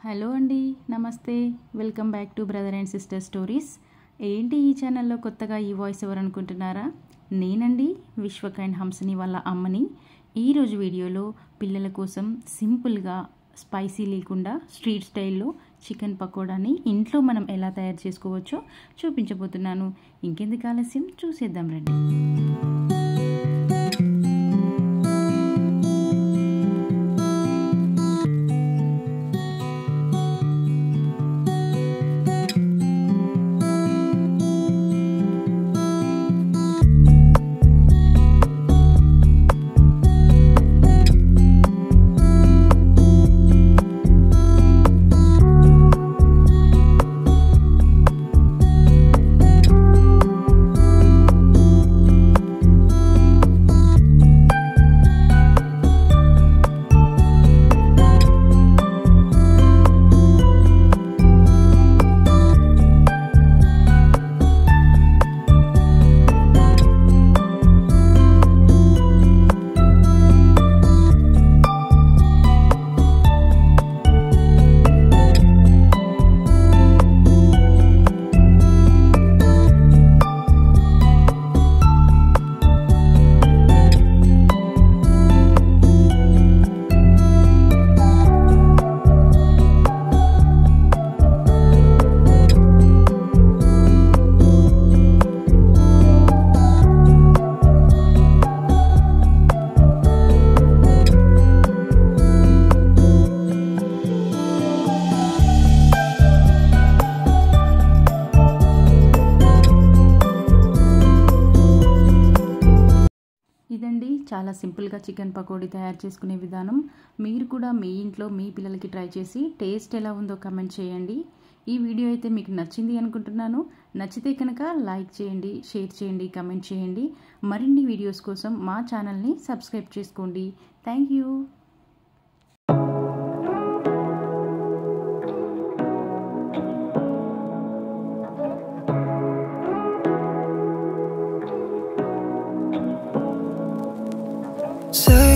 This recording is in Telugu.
హలో అండి, నమస్తే. Welcome back to brother and sister stories. ఏంటి ఈ ఛానల్లో కొత్తగా ఈ వాయిస్ ఎవరు అనుకుంటున్నారా? నేనండి, విశ్వకైండ్ హంసని వాళ్ళ అమ్మని. ఈరోజు వీడియోలో పిల్లల కోసం సింపుల్గా స్పైసీ లేకుండా స్ట్రీట్ స్టైల్లో చికెన్ పకోడాని ఇంట్లో మనం ఎలా తయారు చేసుకోవచ్చో చూపించబోతున్నాను. ఇంకెందుకు ఆలస్యం, చూసేద్దాం రండి. ఇదండి చాలా సింపుల్గా చికెన్ పకోడీ తయారు చేసుకునే విధానం. మీరు కూడా మీ ఇంట్లో మీ పిల్లలకి ట్రై చేసి టేస్ట్ ఎలా ఉందో కమెంట్ చేయండి. ఈ వీడియో అయితే మీకు నచ్చింది అనుకుంటున్నాను. నచ్చితే కనుక లైక్ చేయండి, షేర్ చేయండి, కమెంట్ చేయండి. మరిన్ని వీడియోస్ కోసం మా ఛానల్ని సబ్స్క్రైబ్ చేసుకోండి. Thank you. So